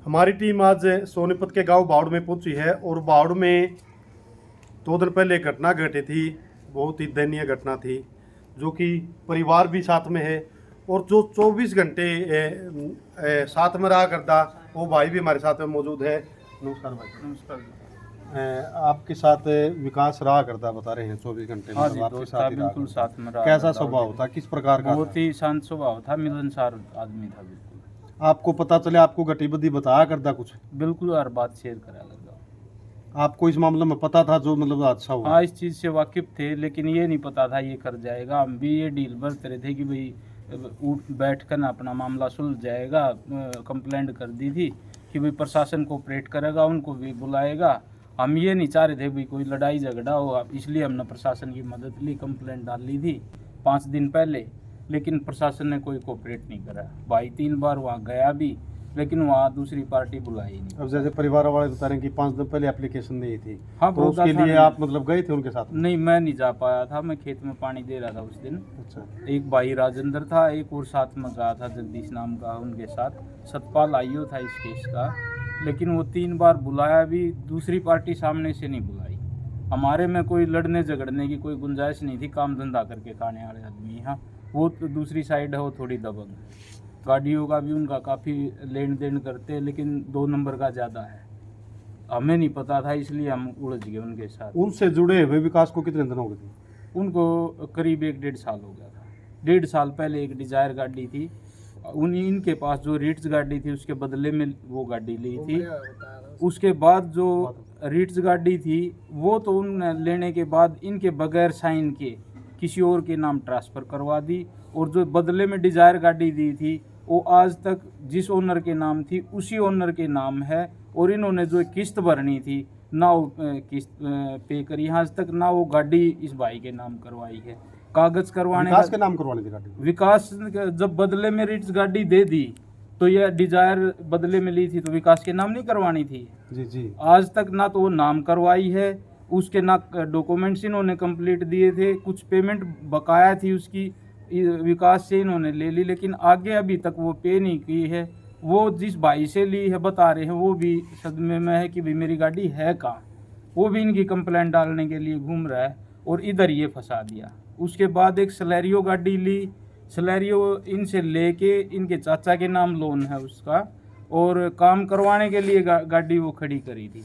हमारी टीम आज सोनीपत के गांव बावड़ में पहुंची है और बावड़ में 2 दिन पहले एक घटना घटी थी। बहुत ही दयनीय घटना थी, जो कि परिवार भी साथ में है और जो 24 घंटे साथ में रहा करता वो भाई भी हमारे साथ में मौजूद है। नमस्कार भाई। नमस्कार। आपके साथ विकास रहा करता, बता रहे हैं 24 घंटे हाँ जी, आपके दोस्त साथ था, ही रहा बिल्कुल करता। साथ में रहा कैसा करता स्वभाव था, किस प्रकार का बहुत था? ही शांत स्वभाव था, मिलनसार आदमी था बिल्कुल। आपको पता चले, आपको गतिविधि बताया करता कुछ? बिल्कुल हर बात शेयर करा करता। आपको इस मामले में पता था जो मतलब हादसा हुआ? हाँ, इस चीज़ से वाकिफ थे, लेकिन ये नहीं पता था ये कर जाएगा। हम भी ये डील बरत रहे थे कि भाई उठ बैठ कर अपना मामला सुलझ जाएगा। कंप्लेंट कर दी थी कि भाई प्रशासन कोऑपरेट करेगा, उनको भी बुलाएगा। हम ये नहीं चाह रहे थे भाई कोई लड़ाई झगड़ा हो, इसलिए हमने प्रशासन की मदद ली, कंप्लेंट डाल ली थी 5 दिन पहले। लेकिन प्रशासन ने कोई कोऑपरेट नहीं करा। भाई 3 बार वहाँ गया भी, लेकिन वहाँ दूसरी पार्टी बुलाई नहीं। अब जैसे परिवार वाले बता रहे हैं कि 5 दिन पहले एप्लीकेशन दी थी, हाँ, तो बोला उसके था लिए ना। आप मतलब गए थे उनके साथ में? नहीं, मैं नहीं जा पाया था, मैं खेत में पानी दे रहा था उस दिन। अच्छा। एक भाई राजेंद्र था, एक और साथ में गया था जगदीश नाम का, उनके साथ सतपाल आईओ था इस केस का। लेकिन वो 3 बार बुलाया भी, दूसरी पार्टी सामने से नहीं बुलाई। हमारे में कोई लड़ने झगड़ने की कोई गुंजाइश नहीं थी, काम धंधा करके खाने वाले आदमी। हाँ, वो तो दूसरी साइड है, वो थोड़ी दबंग है। गाड़ियों का भी उनका काफ़ी लेन देन करते हैं, लेकिन 2 नंबर का ज़्यादा है। हमें नहीं पता था, इसलिए हम उलझ गए उनके साथ। उनसे जुड़े हुए विकास को कितने दिन हो गए थे? उनको करीब 1-1.5 साल हो गया था। 1.5 साल पहले एक डिजायर गाड़ी थी इनके पास, जो रीट्स गाड़ी थी उसके बदले में वो गाड़ी ली थी। उसके बाद जो रीट्स गाड़ी थी वो तो उन लेने के बाद इनके बगैर साइन के किसी और के नाम ट्रांसफ़र करवा दी, और जो बदले में डिजायर गाड़ी दी थी वो आज तक जिस ओनर के नाम थी उसी ओनर के नाम है। और इन्होंने जो किस्त भरनी थी ना वो किस्त पे करी आज तक, ना वो गाड़ी इस भाई के नाम करवाई है। कागज करवाने विकास के नाम करवानी थी गाड़ी? विकास जब बदले में रिट्स गाड़ी दे दी तो यह डिजायर बदले में ली थी, तो विकास के नाम नहीं करवानी थी? जी जी। आज तक ना तो वो नाम करवाई है, उसके ना डॉक्यूमेंट्स इन्होंने कंप्लीट दिए थे। कुछ पेमेंट बकाया थी उसकी विकास से इन्होंने ले ली, लेकिन आगे अभी तक वो पे नहीं की है। वो जिस भाई से ली है बता रहे हैं, वो भी सदमे में है कि भाई मेरी गाड़ी है कहाँ। वो भी इनकी कंप्लेंट डालने के लिए घूम रहा है और इधर ये फंसा दिया। उसके बाद एक सलेरियो गाड़ी ली, सलेरियो इनसे लेके इनके चाचा के नाम लोन है उसका, और काम करवाने के लिए गाड़ी वो खड़ी करी थी।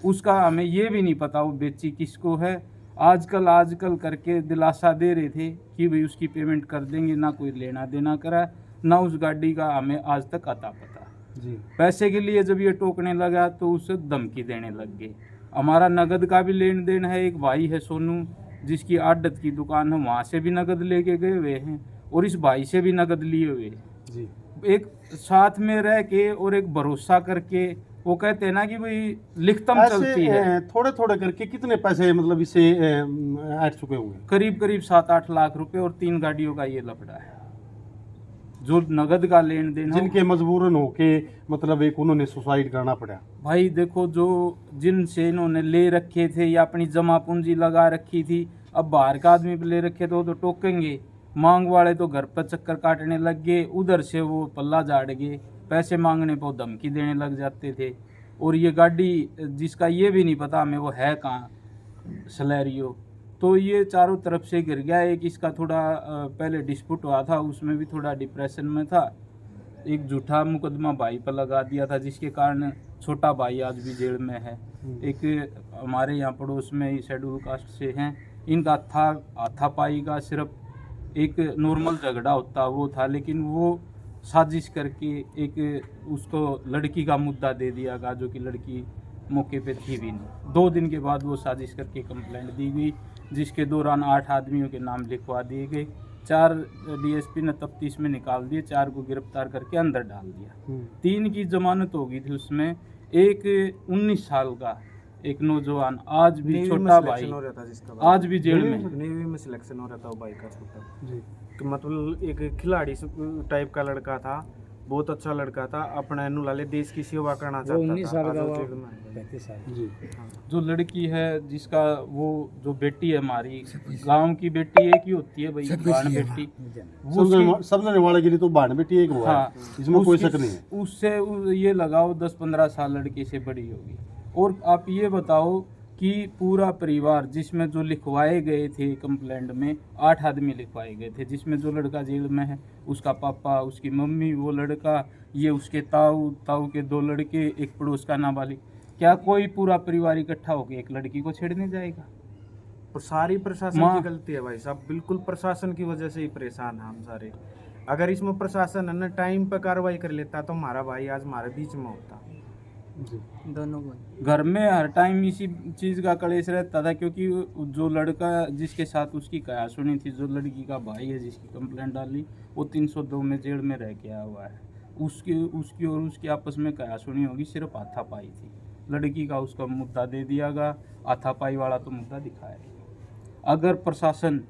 उसका हमें ये भी नहीं पता वो बेची किसको है। आजकल करके दिलासा दे रहे थे कि भाई उसकी पेमेंट कर देंगे, ना कोई लेना देना करा, ना उस गाड़ी का हमें आज तक अता पता जी। पैसे के लिए जब ये टोकने लगा तो उसे धमकी देने लग गए। हमारा नगद का भी लेन देन है। एक भाई है सोनू, जिसकी आड़त की दुकान है, वहाँ से भी नगद लेके गए हुए हैं और इस भाई से भी नगद लिए हुए हैं। जी। एक साथ में रह के और एक भरोसा करके, वो कहते हैं ना कि भाई लिखतम चलती है। थोड़े थोड़े करके कितने पैसे मतलब इससे ऐड चुके होंगे? करीब 7-8 लाख रुपए और 3 गाड़ियों का ये लफड़ा है जो नगद का लेन देन है। जिनके मजबूरन होके मतलब एक उन्होंने सुसाइड करना पड़ा। भाई देखो, जो जिनसे इन्होंने ले रखे थे या अपनी जमा पूंजी लगा रखी थी, अब बाहर का आदमी पे ले रखे तो टोकेंगे। मांग वाले तो घर पर चक्कर काटने लग गए, उधर से वो पल्ला झाड़ गए, पैसे मांगने पर धमकी देने लग जाते थे। और ये गाड़ी जिसका ये भी नहीं पता हमें वो है कहाँ, सलेरियो, तो ये चारों तरफ से गिर गया। एक इसका थोड़ा पहले डिस्प्यूट हुआ था, उसमें भी थोड़ा डिप्रेशन में था। एक झूठा मुकदमा भाई पर लगा दिया था, जिसके कारण छोटा भाई आज भी जेल में है। एक हमारे यहाँ पड़ोस में ही शेड्यूल कास्ट से हैं, इनका हाथापाई का सिर्फ एक नॉर्मल झगड़ा होता वो था, लेकिन वो साजिश करके एक उसको लड़की का मुद्दा दे दिया गया, जो कि लड़की मौके पे थी भी नहीं। 2 दिन के बाद वो साजिश करके कंप्लेंट दी गई, जिसके दौरान 8 आदमियों के नाम लिखवा दिए गए। 4 डीएसपी ने तफ्तीश में निकाल दिए, 4 को गिरफ्तार करके अंदर डाल दिया। 3 की जमानत हो गई थी उसमें। एक 19 साल का एक नौजवान, आज भी छोटा भाई, आज भी जेल में। नेवी में सिलेक्शन हो रहा था वो भाई का छोटा जी। कि मतलब एक खिलाड़ी टाइप का लड़का था, बहुत अच्छा लड़का था, अपना एनु लाले देश की सेवा करना वो चाहता 19 था। साल का आज वो हुआ। जेल में है। 35 साल। जी जो लड़की है जिसका वो जो बेटी है हमारी गांव की बेटी एक ही होती है भाई, बाण बेटी वो उसकी- समझने वाले के लिए तो बाण बेटी एक हुआ हाँ, है, इसमें कोई उसकी- शक नहीं है। उससे ये लगाओ 10-15 साल लड़की से बड़ी होगी। और आप ये बताओ कि पूरा परिवार जिसमें जो लिखवाए गए थे कंप्लेंट में 8 आदमी लिखवाए गए थे, जिसमें जो लड़का जेल में है उसका पापा, उसकी मम्मी, वो लड़का, ये उसके ताऊ, ताऊ के 2 लड़के, एक पड़ोस का नाबालिग। क्या कोई पूरा परिवार इकट्ठा होकर एक लड़की को छेड़ने जाएगा? और सारी प्रशासन माँ- की गलती है भाई साहब, बिल्कुल प्रशासन की वजह से ही परेशान हैं हम सारे। अगर इसमें प्रशासन है ना टाइम पे कार्रवाई कर लेता तो हमारा भाई आज हमारे बीच में होता। दोनों को घर में हर टाइम इसी चीज़ का कलेश रहता था, क्योंकि जो लड़का जिसके साथ उसकी कया सुनी थी, जो लड़की का भाई है जिसकी कंप्लेंट डाली, वो 302 में जेल में रह के आया हुआ है। उसकी और उसकी आपस में कया सुनी होगी, सिर्फ हाथापाई थी। लड़की का उसका मुद्दा दे दिया गया, हाथापाई वाला तो मुद्दा दिखाया गया। अगर प्रशासन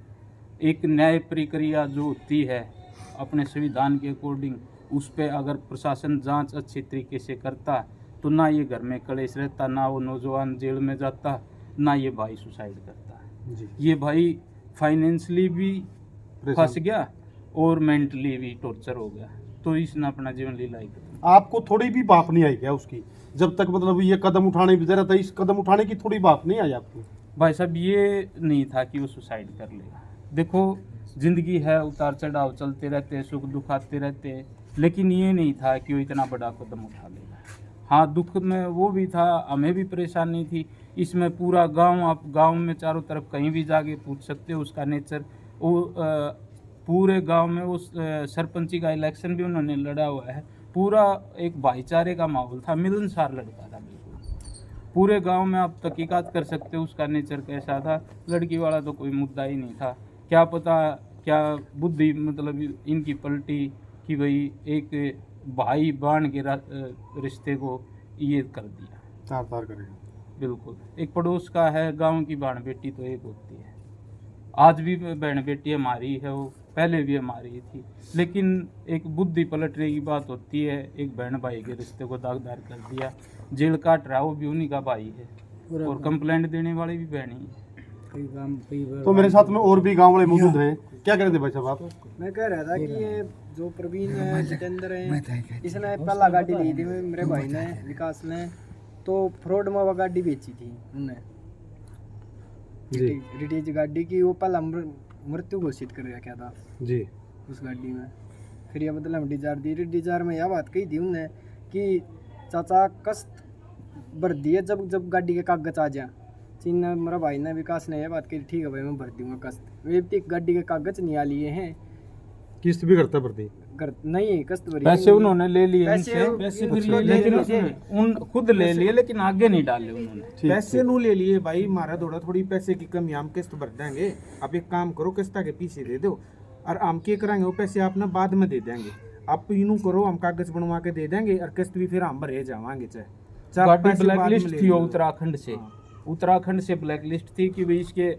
एक न्याय प्रक्रिया जो होती है अपने संविधान के अकॉर्डिंग, उस पर अगर प्रशासन जांच अच्छे तरीके से करता तो ना ये घर में कलेश रहता, ना वो नौजवान जेल में जाता, ना ये भाई सुसाइड करता। जी ये भाई फाइनेंशियली भी फंस गया और मेंटली भी टॉर्चर हो गया, तो इसने अपना जीवन लीला ही खत्म। आपको थोड़ी भी बाप नहीं आई क्या उसकी? जब तक मतलब ये कदम उठाने की जरूरत है, इस कदम उठाने की थोड़ी बाप नहीं आई आपको? भाई साहब ये नहीं था कि वो सुसाइड कर लेगा। देखो जिंदगी है, उतार चढ़ाव चलते रहते हैं, सुख दुख आते रहते हैं, लेकिन ये नहीं था कि वो इतना बड़ा कदम उठा लेगा। हाँ, दुख में वो भी था, हमें भी परेशानी थी। इसमें पूरा गांव, आप गांव में चारों तरफ कहीं भी जाके पूछ सकते हो उसका नेचर। वो पूरे गांव में वो सरपंची का इलेक्शन भी उन्होंने लड़ा हुआ है। पूरा एक भाईचारे का माहौल था, मिलनसार लड़का था बिल्कुल। पूरे गांव में आप तहकीकात कर सकते हो उसका नेचर कैसा था। लड़की वाला तो कोई मुद्दा ही नहीं था। क्या पता क्या बुद्धि मतलब इनकी पलटी कि भाई एक भाई बाण के रिश्ते को ये कर दिया। तार तार करेगा। बिल्कुल, एक पड़ोस का है, गांव की बहन बेटी तो एक होती है। आज भी बहन बेटी हमारी है, वो पहले भी हमारी थी, लेकिन एक बुद्धि पलटने की बात होती है। एक बहन भाई के रिश्ते को दागदार कर दिया। जेल काट रहा वो भी उन्हीं का भाई है और कंप्लेंट देने वाली भी बहन ही है। तो मेरे साथ में और भी गांव वाले मौजूद हैं। क्या कह रहे थे भाई साहब आप? मैं कह रहा था कि ये जो प्रवीण है, जितेंद्र है, इसने पहला गाड़ी ली थी मेरे भाई ने, विकास ने, तो फ्रॉड में वो गाड़ी बेची थी उन्होंने, रिटीज गाड़ी की। वो पहला मृत्यु घोषित कर रखा था जी उस गाड़ी में। फिर ये बदला में डिजार दी। डिजार में यह बात कही थी उन्होंने कि चाचा कस्त भर दिए जब जब गाड़ी के कागज आ जाए। चीन ने, मेरा भाई ने, विकास ने यह बात कही, ठीक है भाई मैं भर दूंगा कस्त। वे भी गाड़ी के कागज नहीं आ लिए हैं, किस्त भी करता भरती कर नहीं कस्त भरी पैसे उन्होंने ले लिए पैसे उनसे, पैसे फिर ले लेकिन लिए उन खुद ले लिए, लेकिन आगे नहीं डाले उन्होंने। पैसे नू ले लिए भाई, मारा थोड़ा थोड़ी पैसे की कमी, हम किस्त भर देंगे। आप एक काम करो, किस्ता के पीछे दे दो और हम क्या करेंगे, वो पैसे आप ना बाद में दे देंगे। आप यूं करो, हम कागज बनवा के दे देंगे और किस्त भी फिर हम भरे जावांगे। चाहे गाड़ी पैसे बाद में ब्लैकलिस्ट ले थी वो लो। उत्तराखंड से। हाँ। उत्तराखंड से ब्लैकलिस्ट थी कि भाई इसके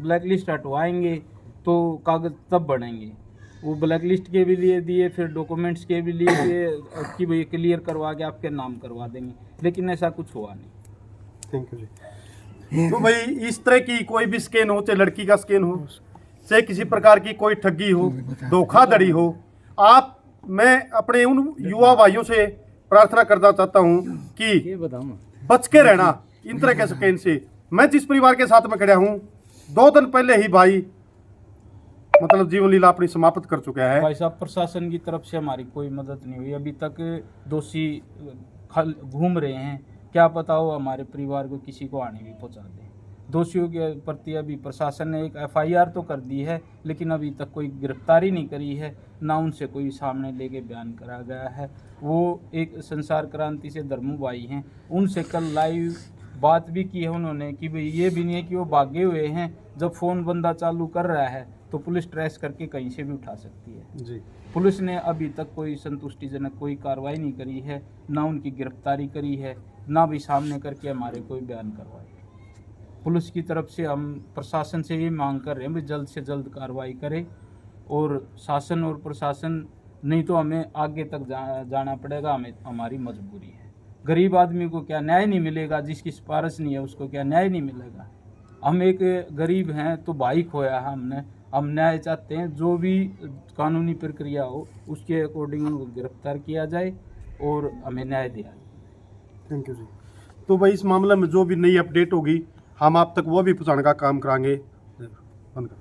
ब्लैकलिस्ट हटवाएंगे तो कागज तब बनेंगे। वो ब्लैकलिस्ट के भी लिए दिए, फिर डॉक्यूमेंट्स के भी लिए दिए कि भाई क्लियर करवा के आपके नाम करवा देंगे, लेकिन ऐसा कुछ हुआ नहीं। थैंक यू जी। तो भाई इस तरह की कोई भी स्कैन हो, चाहे लड़की का स्कैन हो, चाहे किसी प्रकार की कोई ठगी हो, धोखाधड़ी हो, आप मैं अपने उन युवा भाइयों से प्रार्थना करना चाहता हूं कि ये बताओ ना, बच के रहना इन तरह के स्कैन से। मैं जिस परिवार के साथ में खड़ा हूं, 2 दिन पहले ही भाई मतलब जीवन लीला अपनी समाप्त कर चुका है। भाई साहब प्रशासन की तरफ से हमारी कोई मदद नहीं हुई अभी तक। दोषी घूम रहे हैं, क्या पता हो हमारे परिवार को किसी को हानि भी पहुंचा दे। दोषियों के प्रति अभी प्रशासन ने एक FIR तो कर दी है, लेकिन अभी तक कोई गिरफ्तारी नहीं करी है, ना उनसे कोई सामने लेके बयान करा गया है। वो एक संसार क्रांति से धर्मू भाई हैं, उनसे कल लाइव बात भी की है उन्होंने कि भाई ये भी नहीं है कि वो भागे हुए हैं। जब फ़ोन बंदा चालू कर रहा है तो पुलिस ट्रेस करके कहीं से भी उठा सकती है। जी पुलिस ने अभी तक कोई संतुष्टिजनक कोई कार्रवाई नहीं करी है, ना उनकी गिरफ्तारी करी है, ना भी सामने करके हमारे कोई बयान करवाए। पुलिस की तरफ से हम प्रशासन से ये मांग कर रहे हैं भी जल्द से जल्द कार्रवाई करे और शासन और प्रशासन नहीं तो हमें आगे तक जाना पड़ेगा, हमें हमारी मजबूरी है। गरीब आदमी को क्या न्याय नहीं मिलेगा? जिसकी सिफारिश नहीं है उसको क्या न्याय नहीं मिलेगा? हम एक गरीब हैं तो भाई खोया है हमने, हम न्याय चाहते हैं। जो भी कानूनी प्रक्रिया हो उसके अकॉर्डिंग उनको गिरफ्तार किया जाए और हमें न्याय दिया जाए। थैंक यू जी। तो भाई इस मामले में जो भी नई अपडेट होगी हम आप तक वो भी पहुंचाने का काम कराएंगे। बंद कर।